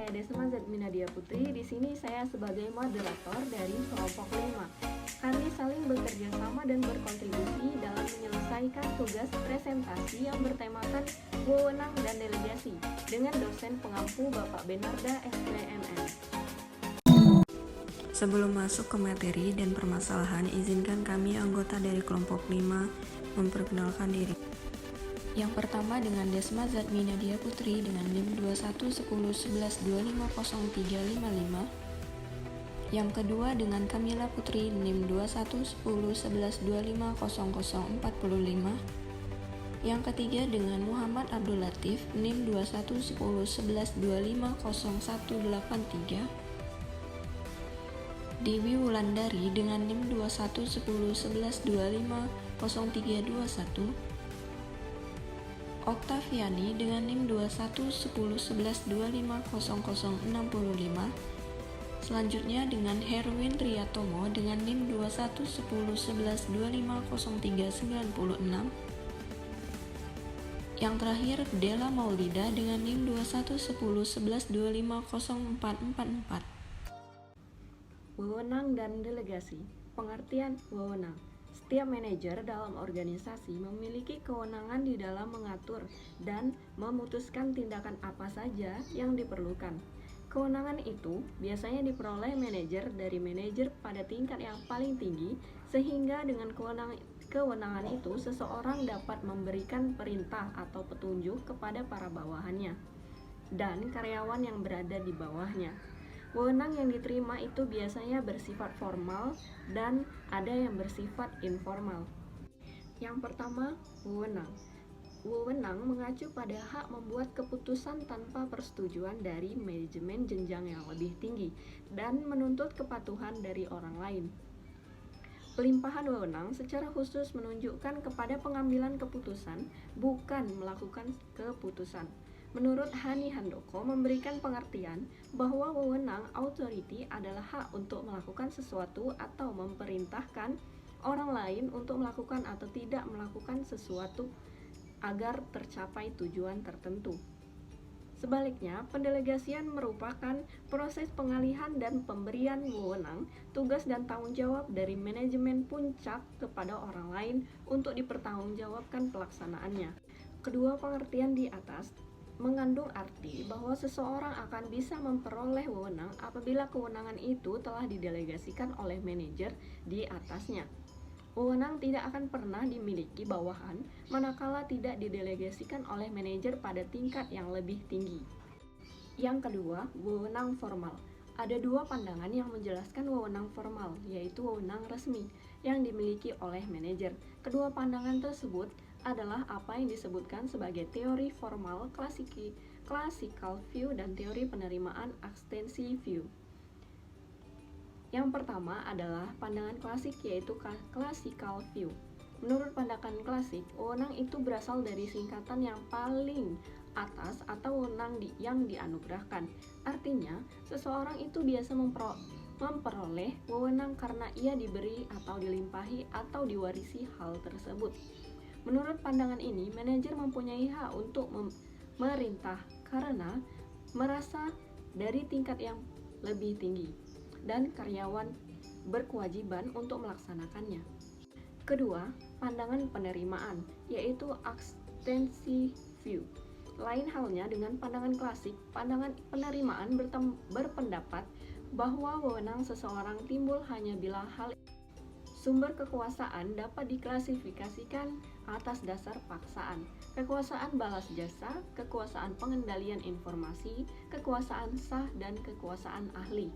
saya Desma Zatminadia Putri. Di sini saya sebagai moderator dari kelompok 5. Kami saling bekerja sama dan berkontribusi dalam menyelesaikan tugas presentasi yang bertemakan wewenang dan delegasi dengan dosen pengampu Bapak Benarda SPMN. Sebelum masuk ke materi dan permasalahan, izinkan kami anggota dari kelompok 5 memperkenalkan diri. Yang pertama dengan Desma Zatminadia Putri dengan NIM 211011250355. Yang kedua dengan Kamila Putri NIM 211011250045. Yang ketiga dengan Muhammad Abdul Latif NIM 211011250183. Dewi Wulandari dengan NIM 211011250321. Oktaviani dengan NIM 211011250065. Selanjutnya dengan Herwin Triatomo dengan NIM 211011250396. Yang terakhir Della Maulida dengan NIM 211011250444. Wewenang dan delegasi. Pengertian wewenang. Setiap manajer dalam organisasi memiliki kewenangan di dalam mengatur dan memutuskan tindakan apa saja yang diperlukan. Kewenangan itu biasanya diperoleh manajer dari manajer pada tingkat yang paling tinggi, sehingga dengan kewenangan itu seseorang dapat memberikan perintah atau petunjuk kepada para bawahannya dan karyawan yang berada di bawahnya. Wewenang yang diterima itu biasanya bersifat formal dan ada yang bersifat informal. Yang pertama, wewenang. Wewenang mengacu pada hak membuat keputusan tanpa persetujuan dari manajemen jenjang yang lebih tinggi dan menuntut kepatuhan dari orang lain. Pelimpahan wewenang secara khusus menunjukkan kepada pengambilan keputusan, bukan melakukan keputusan. Menurut Hani Handoko memberikan pengertian bahwa wewenang authority adalah hak untuk melakukan sesuatu atau memerintahkan orang lain untuk melakukan atau tidak melakukan sesuatu agar tercapai tujuan tertentu. Sebaliknya, pendelegasian merupakan proses pengalihan dan pemberian wewenang, tugas dan tanggung jawab dari manajemen puncak kepada orang lain untuk dipertanggungjawabkan pelaksanaannya. Kedua pengertian di atas mengandung arti bahwa seseorang akan bisa memperoleh wewenang apabila kewenangan itu telah didelegasikan oleh manajer di atasnya. Wewenang tidak akan pernah dimiliki bawahan manakala tidak didelegasikan oleh manajer pada tingkat yang lebih tinggi. Yang kedua, wewenang formal. Ada dua pandangan yang menjelaskan wewenang formal, yaitu wewenang resmi yang dimiliki oleh manajer. Kedua pandangan tersebut adalah apa yang disebutkan sebagai teori formal classical view dan teori penerimaan extensive view. Yang pertama adalah pandangan klasik, yaitu classical view. Menurut pandangan klasik, wewenang itu berasal dari singkatan yang paling atas atau wewenang yang dianugerahkan. Artinya, seseorang itu biasa memperoleh wewenang karena ia diberi atau dilimpahi atau diwarisi hal tersebut. Menurut pandangan ini, manajer mempunyai hak untuk memerintah karena merasa dari tingkat yang lebih tinggi dan karyawan berkewajiban untuk melaksanakannya. Kedua, pandangan penerimaan, yaitu extensive view. Lain halnya dengan pandangan klasik, pandangan penerimaan berpendapat bahwa wewenang seseorang timbul hanya bila hal sumber kekuasaan dapat diklasifikasikan atas dasar paksaan, kekuasaan balas jasa, kekuasaan pengendalian informasi, kekuasaan sah, dan kekuasaan ahli.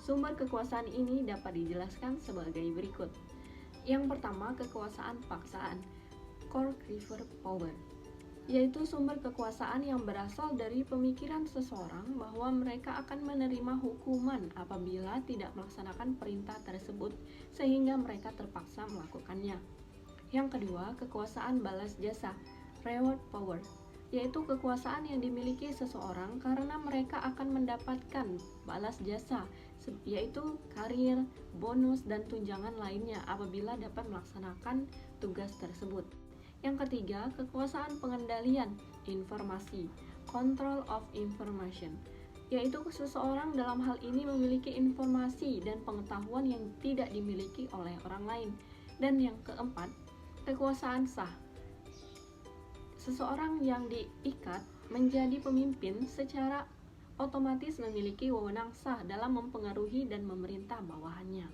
Sumber kekuasaan ini dapat dijelaskan sebagai berikut. Yang pertama, kekuasaan paksaan, coercive power, yaitu sumber kekuasaan yang berasal dari pemikiran seseorang bahwa mereka akan menerima hukuman apabila tidak melaksanakan perintah tersebut sehingga mereka terpaksa melakukannya. Yang kedua, kekuasaan balas jasa, reward power, yaitu kekuasaan yang dimiliki seseorang karena mereka akan mendapatkan balas jasa, yaitu karir, bonus, dan tunjangan lainnya apabila dapat melaksanakan tugas tersebut. Yang ketiga, kekuasaan pengendalian informasi, control of information, yaitu seseorang dalam hal ini memiliki informasi dan pengetahuan yang tidak dimiliki oleh orang lain. Dan yang keempat, kekuasaan sah. Seseorang yang diikat menjadi pemimpin secara otomatis memiliki wewenang sah dalam mempengaruhi dan memerintah bawahannya.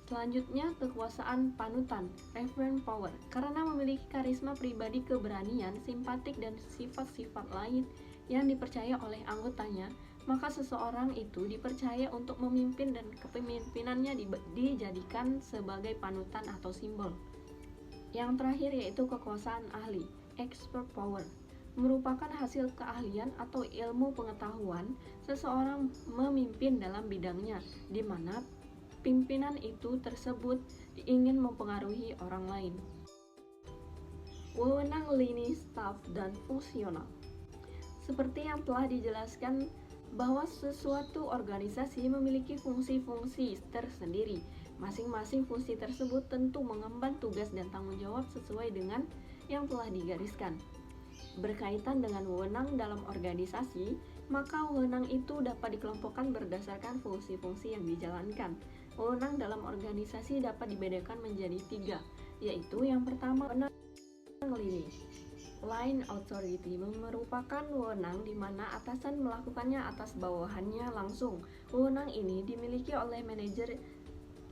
Selanjutnya, kekuasaan panutan, reference power. Karena memiliki karisma pribadi, keberanian, simpatik, dan sifat-sifat lain yang dipercaya oleh anggotanya, maka seseorang itu dipercaya untuk memimpin dan kepemimpinannya dijadikan sebagai panutan atau simbol. Yang terakhir yaitu kekuasaan ahli, expert power. Merupakan hasil keahlian atau ilmu pengetahuan seseorang memimpin dalam bidangnya, di mana pimpinan itu tersebut ingin mempengaruhi orang lain. Wewenang lini, staf, dan fungsional. Seperti yang telah dijelaskan bahwa sesuatu organisasi memiliki fungsi-fungsi tersendiri. Masing-masing fungsi tersebut tentu mengemban tugas dan tanggung jawab sesuai dengan yang telah digariskan. Berkaitan dengan wewenang dalam organisasi, maka wewenang itu dapat dikelompokkan berdasarkan fungsi-fungsi yang dijalankan. Wewenang dalam organisasi dapat dibedakan menjadi 3, yaitu yang pertama, wewenang lini. Line authority merupakan wewenang di mana atasan melakukannya atas bawahannya langsung. Wewenang ini dimiliki oleh manajer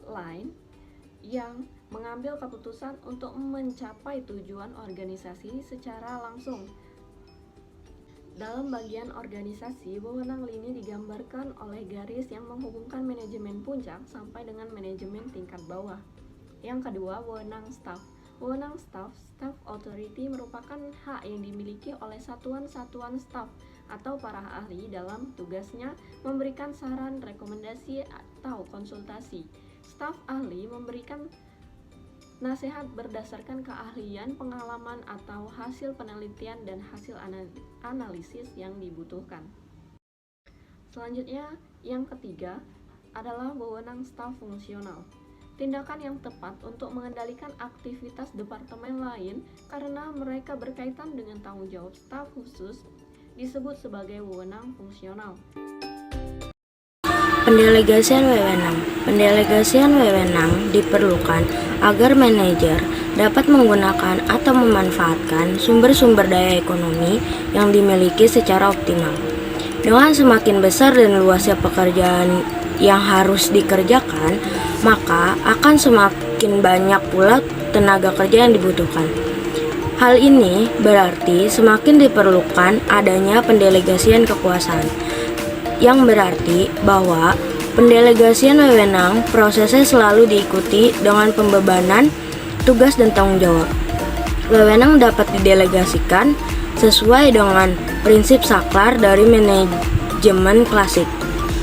line yang mengambil keputusan untuk mencapai tujuan organisasi secara langsung. Dalam bagian organisasi, wewenang lini digambarkan oleh garis yang menghubungkan manajemen puncak sampai dengan manajemen tingkat bawah. Yang kedua, wewenang staf. Wewenang staf authority merupakan hak yang dimiliki oleh satuan-satuan staf atau para ahli dalam tugasnya memberikan saran, rekomendasi, atau konsultasi. Staf ahli memberikan nasihat berdasarkan keahlian, pengalaman, atau hasil penelitian dan hasil analisis yang dibutuhkan. Selanjutnya, yang ketiga adalah wewenang staf fungsional. Tindakan yang tepat untuk mengendalikan aktivitas departemen lain karena mereka berkaitan dengan tanggung jawab staf khusus disebut sebagai wewenang fungsional. Pendelegasian wewenang. Pendelegasian wewenang diperlukan agar manajer dapat menggunakan atau memanfaatkan sumber-sumber daya ekonomi yang dimiliki secara optimal. Dengan semakin besar dan luasnya pekerjaan yang harus dikerjakan, maka akan semakin banyak pula tenaga kerja yang dibutuhkan. Hal ini berarti semakin diperlukan adanya pendelegasian kekuasaan, yang berarti bahwa pendelegasian wewenang prosesnya selalu diikuti dengan pembebanan tugas dan tanggung jawab. Wewenang dapat didelegasikan sesuai dengan prinsip saklar dari manajemen klasik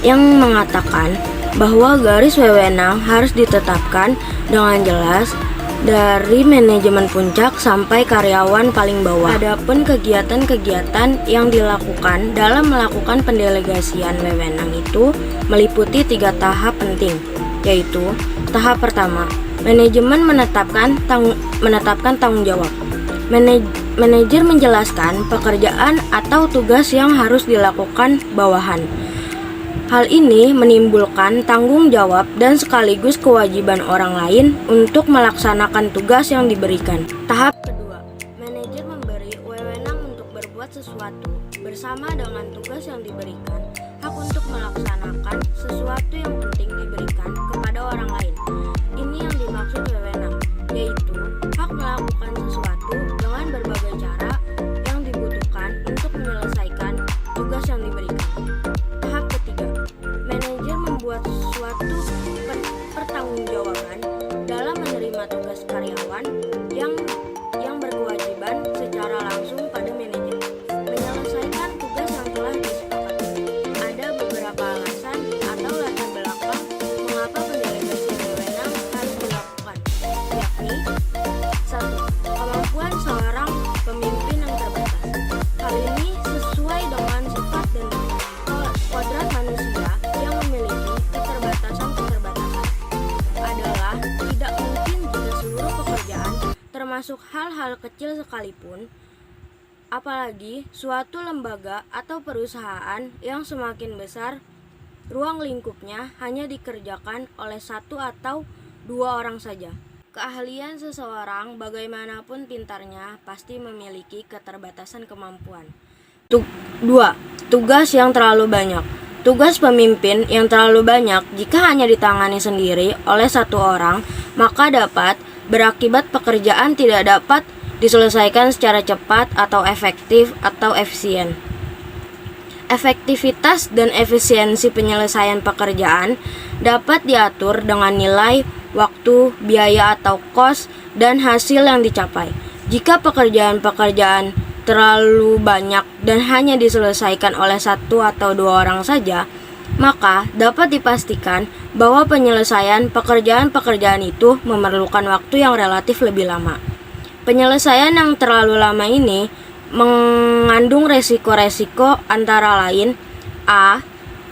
yang mengatakan bahwa garis wewenang harus ditetapkan dengan jelas dari manajemen puncak sampai karyawan paling bawah. Adapun kegiatan-kegiatan yang dilakukan dalam melakukan pendelegasian wewenang itu meliputi 3 tahap penting, yaitu tahap pertama, manajemen menetapkan tanggung jawab. Manajer menjelaskan pekerjaan atau tugas yang harus dilakukan bawahan. Hal ini menimbulkan tanggung jawab dan sekaligus kewajiban orang lain untuk melaksanakan tugas yang diberikan. Tahap kedua, manajer memberi wewenang untuk berbuat sesuatu bersama dengan tugas yang diberikan. Hak untuk melaksanakan sesuatu yang penting diberikan kepada orang lain. Ini yang dimaksud wewenang, yaitu hak melakukan sesuatu dengan berbagai cara yang dibutuhkan untuk menyelesaikan tugas yang diberikan. Tahap ketiga, manajer membuat suatu pertanggungjawaban dalam menerima tugas karyawan yang berkewajiban secara langsung pada manajer menyelesaikan tugas yang telah disepakati. Ada beberapa alasan atau latar belakang mengapa pendelegasian wewenang harus dilakukan, yakni 1. Kemampuan seorang pemimpin yang terbatas. Hal ini sesuai dengan sifat dan kodrat manusia yang memiliki keterbatasan adalah tidak mungkin jika seluruh pekerjaan, termasuk hal-hal kecil sekalipun, Apalagi suatu lembaga atau perusahaan yang semakin besar, ruang lingkupnya hanya dikerjakan oleh satu atau dua orang saja. Keahlian seseorang, bagaimanapun pintarnya, pasti memiliki keterbatasan kemampuan. 2. Tugas yang terlalu banyak. Tugas pemimpin yang terlalu banyak jika hanya ditangani sendiri oleh satu orang, maka dapat berakibat pekerjaan tidak dapat diselesaikan secara cepat atau efektif atau efisien. Efektivitas dan efisiensi penyelesaian pekerjaan dapat diatur dengan nilai, waktu, biaya atau kos, dan hasil yang dicapai. Jika pekerjaan-pekerjaan terlalu banyak dan hanya diselesaikan oleh satu atau dua orang saja, maka dapat dipastikan bahwa penyelesaian pekerjaan-pekerjaan itu memerlukan waktu yang relatif lebih lama. Penyelesaian yang terlalu lama ini mengandung resiko-resiko antara lain: A.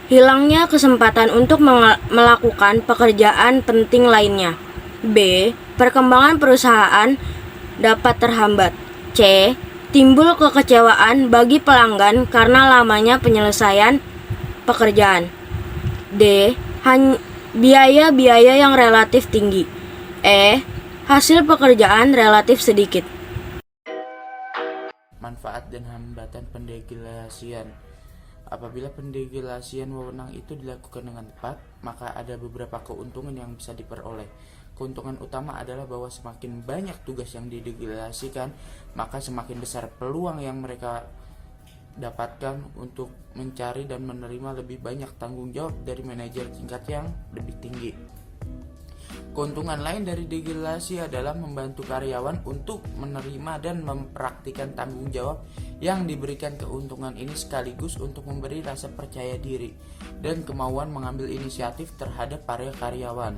Hilangnya kesempatan untuk melakukan pekerjaan penting lainnya. B. Perkembangan perusahaan dapat terhambat. C. Timbul kekecewaan bagi pelanggan karena lamanya penyelesaian pekerjaan. D. Biaya-biaya yang relatif tinggi. E. Hasil pekerjaan relatif sedikit. Manfaat dan hambatan pendelegasian. Apabila pendelegasian wewenang itu dilakukan dengan tepat, maka ada beberapa keuntungan yang bisa diperoleh. Keuntungan utama adalah bahwa semakin banyak tugas yang didelegasikan, maka semakin besar peluang yang mereka dapatkan untuk mencari dan menerima lebih banyak tanggung jawab dari manajer tingkat yang lebih tinggi. Keuntungan lain dari delegasi adalah membantu karyawan untuk menerima dan mempraktikkan tanggung jawab yang diberikan. Keuntungan ini sekaligus untuk memberi rasa percaya diri dan kemauan mengambil inisiatif terhadap para karyawan.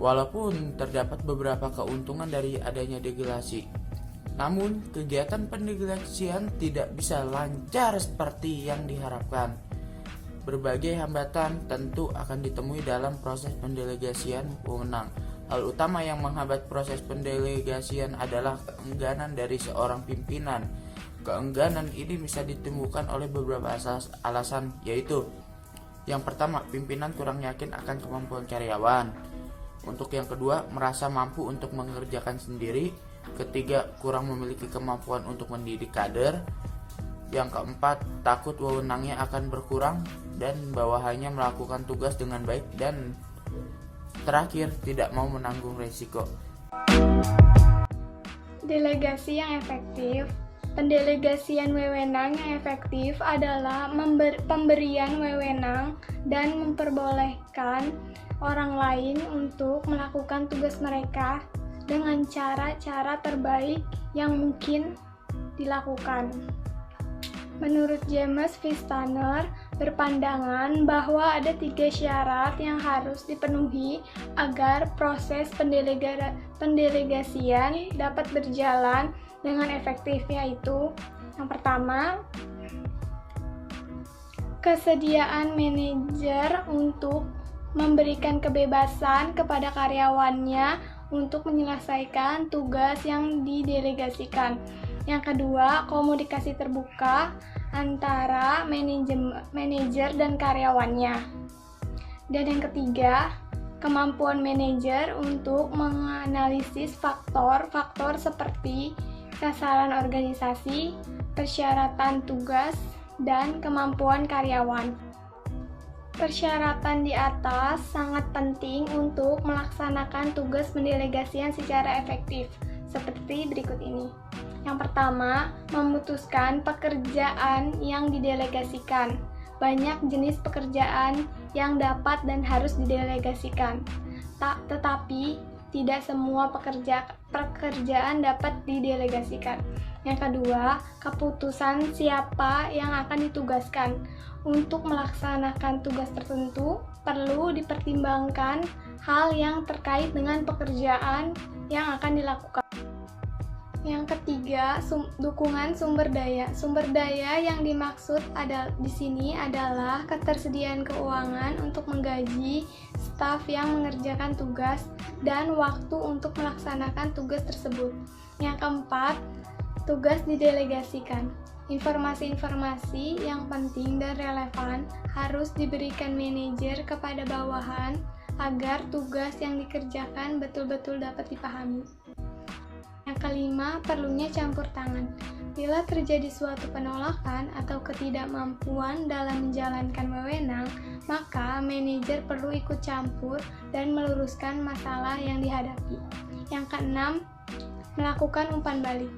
Walaupun terdapat beberapa keuntungan dari adanya delegasi, namun kegiatan pendelegasian tidak bisa lancar seperti yang diharapkan. Berbagai hambatan tentu akan ditemui dalam proses pendelegasian wewenang. Hal utama yang menghambat proses pendelegasian adalah keengganan dari seorang pimpinan. Keengganan ini bisa ditemukan oleh beberapa alasan, yaitu: yang pertama, pimpinan kurang yakin akan kemampuan karyawan. Untuk yang kedua, merasa mampu untuk mengerjakan sendiri. Ketiga, kurang memiliki kemampuan untuk mendidik kader. Yang keempat, takut wewenangnya akan berkurang dan bawahannya melakukan tugas dengan baik. Dan terakhir, tidak mau menanggung resiko. Delegasi yang efektif. Pendelegasian wewenang yang efektif adalah pemberian wewenang dan memperbolehkan orang lain untuk melakukan tugas mereka dengan cara-cara terbaik yang mungkin dilakukan. Menurut James Vistaner, berpandangan bahwa ada 3 syarat yang harus dipenuhi agar proses pendelegasian dapat berjalan dengan efektif, yaitu: yang pertama, kesediaan manajer untuk memberikan kebebasan kepada karyawannya untuk menyelesaikan tugas yang didelegasikan. Yang kedua, komunikasi terbuka antara manajer dan karyawannya. Dan yang ketiga, kemampuan manajer untuk menganalisis faktor-faktor seperti sasaran organisasi, persyaratan tugas, dan kemampuan karyawan. Persyaratan di atas sangat penting untuk melaksanakan tugas pendelegasian secara efektif, seperti berikut ini. Yang pertama, memutuskan pekerjaan yang didelegasikan. Banyak jenis pekerjaan yang dapat dan harus didelegasikan. Tetapi tidak semua pekerjaan dapat didelegasikan. Yang kedua, keputusan siapa yang akan ditugaskan. Untuk melaksanakan tugas tertentu, perlu dipertimbangkan hal yang terkait dengan pekerjaan yang akan dilakukan. Yang ketiga, dukungan sumber daya. Sumber daya yang dimaksud di sini adalah ketersediaan keuangan untuk menggaji staf yang mengerjakan tugas dan waktu untuk melaksanakan tugas tersebut. Yang keempat, Tugas didelegasikan. Informasi-informasi yang penting dan relevan harus diberikan manajer kepada bawahan agar tugas yang dikerjakan betul-betul dapat dipahami. Yang kelima, perlunya campur tangan. Bila terjadi suatu penolakan atau ketidakmampuan dalam menjalankan wewenang, maka manajer perlu ikut campur dan meluruskan masalah yang dihadapi. Yang keenam, melakukan umpan balik.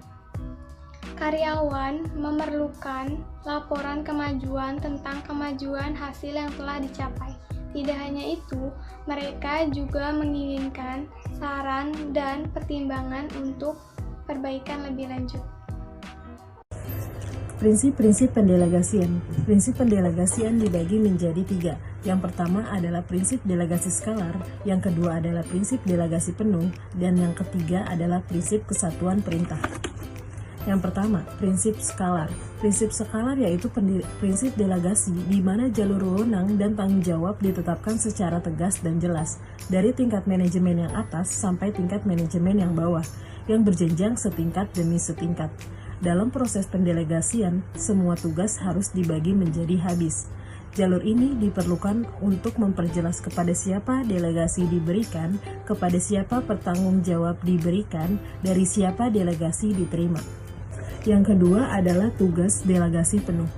Karyawan memerlukan laporan kemajuan tentang kemajuan hasil yang telah dicapai. Tidak hanya itu, mereka juga menginginkan saran dan pertimbangan untuk perbaikan lebih lanjut. Prinsip-prinsip pendelegasian. Prinsip pendelegasian dibagi menjadi 3. Yang pertama adalah prinsip delegasi skalar, yang kedua adalah prinsip delegasi penuh, dan yang ketiga adalah prinsip kesatuan perintah. Yang pertama, prinsip skalar. Prinsip skalar yaitu prinsip delegasi di mana jalur wewenang dan tanggung jawab ditetapkan secara tegas dan jelas dari tingkat manajemen yang atas sampai tingkat manajemen yang bawah yang berjenjang setingkat demi setingkat. Dalam proses pendelegasian, semua tugas harus dibagi menjadi habis. Jalur ini diperlukan untuk memperjelas kepada siapa delegasi diberikan, kepada siapa pertanggung jawab diberikan, dari siapa delegasi diterima. Yang kedua adalah tugas delegasi penuh,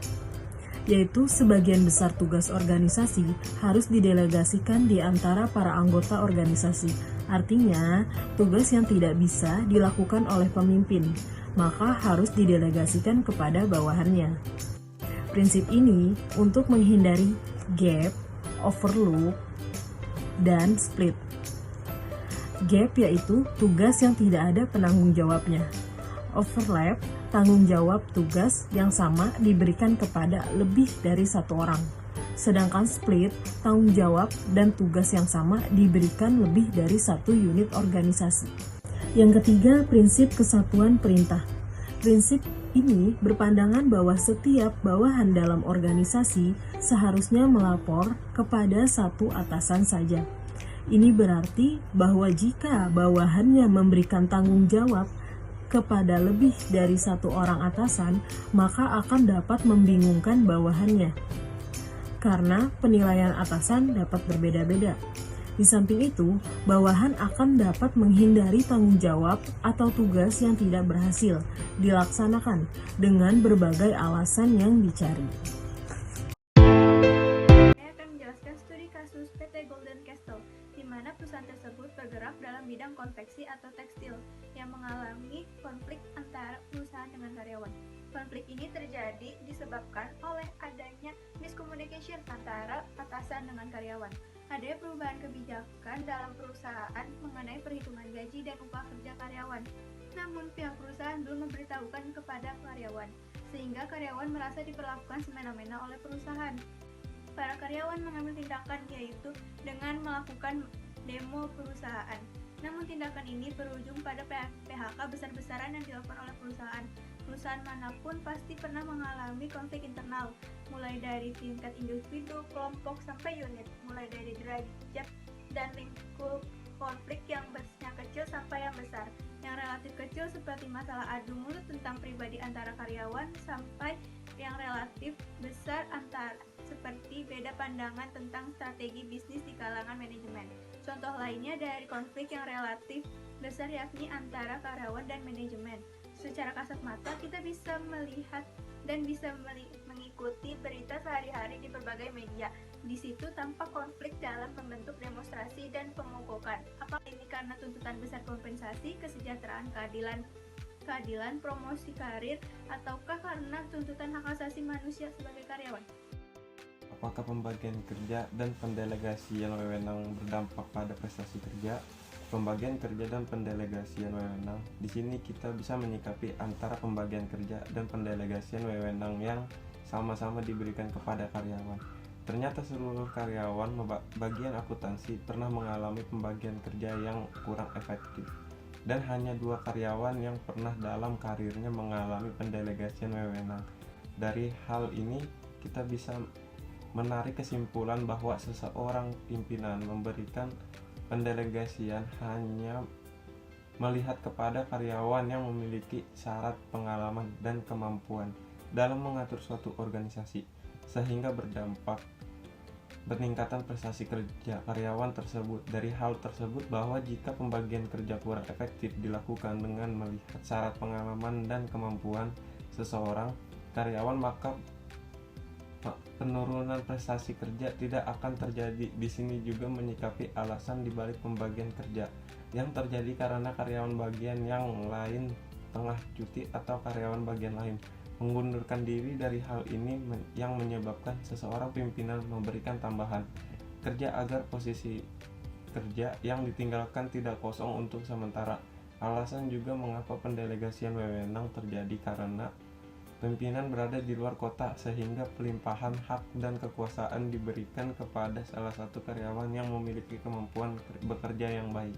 yaitu sebagian besar tugas organisasi harus didelegasikan di antara para anggota organisasi. Artinya, tugas yang tidak bisa dilakukan oleh pemimpin, maka harus didelegasikan kepada bawahannya. Prinsip ini untuk menghindari gap, overlook, dan split. Gap yaitu tugas yang tidak ada penanggung jawabnya. Overlap, tanggung jawab tugas yang sama diberikan kepada lebih dari satu orang. Sedangkan split, tanggung jawab dan tugas yang sama diberikan lebih dari satu unit organisasi. Yang ketiga, prinsip kesatuan perintah. Prinsip ini berpandangan bahwa setiap bawahan dalam organisasi seharusnya melapor kepada satu atasan saja. Ini berarti bahwa jika bawahannya memberikan tanggung jawab kepada lebih dari satu orang atasan, maka akan dapat membingungkan bawahannya. Karena penilaian atasan dapat berbeda-beda. Di samping itu, bawahan akan dapat menghindari tanggung jawab atau tugas yang tidak berhasil dilaksanakan dengan berbagai alasan yang dicari. Saya akan menjelaskan studi kasus PT Golden Castle, di mana perusahaan tersebut bergerak dalam bidang konveksi atau tekstil yang mengalami konflik antara perusahaan dengan karyawan. Konflik ini terjadi disebabkan oleh adanya miscommunication antara atasan dengan karyawan. Adanya perubahan kebijakan dalam perusahaan mengenai perhitungan gaji dan upah kerja karyawan. Namun pihak perusahaan belum memberitahukan kepada karyawan, sehingga karyawan merasa diperlakukan semena-mena oleh perusahaan. Para karyawan mengambil tindakan yaitu dengan melakukan demo perusahaan. Namun tindakan ini berujung pada PHK besar-besaran yang dilakukan oleh perusahaan. Perusahaan manapun pasti pernah mengalami konflik internal, mulai dari tingkat individu, kelompok, sampai unit, mulai dari derajat dan lingkup konflik yang kecil sampai yang besar. Yang relatif kecil seperti masalah adu mulut tentang pribadi antara karyawan, sampai yang relatif besar antara seperti beda pandangan tentang strategi bisnis di kalangan manajemen. Contoh lainnya dari konflik yang relatif besar yakni antara karyawan dan manajemen. Secara kasat mata kita bisa melihat dan bisa mengikuti berita sehari-hari di berbagai media. Di situ tampak konflik dalam membentuk demonstrasi dan pemogokan. Apakah ini karena tuntutan besar kompensasi, kesejahteraan, keadilan, promosi karir, ataukah karena tuntutan hak asasi manusia sebagai karyawan? Apakah pembagian kerja dan pendelegasian wewenang berdampak pada prestasi kerja? Pembagian kerja dan pendelegasian wewenang. Di sini kita bisa menyikapi antara pembagian kerja dan pendelegasian wewenang yang sama-sama diberikan kepada karyawan. Ternyata seluruh karyawan bagian akuntansi pernah mengalami pembagian kerja yang kurang efektif. Dan hanya 2 karyawan yang pernah dalam karirnya mengalami pendelegasian wewenang. Dari hal ini kita bisa menarik kesimpulan bahwa seseorang pimpinan memberikan pendelegasian hanya melihat kepada karyawan yang memiliki syarat pengalaman dan kemampuan dalam mengatur suatu organisasi, sehingga berdampak peningkatan prestasi kerja karyawan tersebut. Dari hal tersebut bahwa jika pembagian kerja kurang efektif dilakukan dengan melihat syarat pengalaman dan kemampuan seseorang karyawan, maka penurunan prestasi kerja tidak akan terjadi. Di sini juga menyikapi alasan dibalik pembagian kerja yang terjadi karena karyawan bagian yang lain tengah cuti atau karyawan bagian lain mengundurkan diri. Dari hal ini yang menyebabkan seseorang pimpinan memberikan tambahan kerja agar posisi kerja yang ditinggalkan tidak kosong untuk sementara. Alasan juga mengapa pendelegasian wewenang terjadi karena pimpinan berada di luar kota, sehingga pelimpahan hak dan kekuasaan diberikan kepada salah satu karyawan yang memiliki kemampuan bekerja yang baik.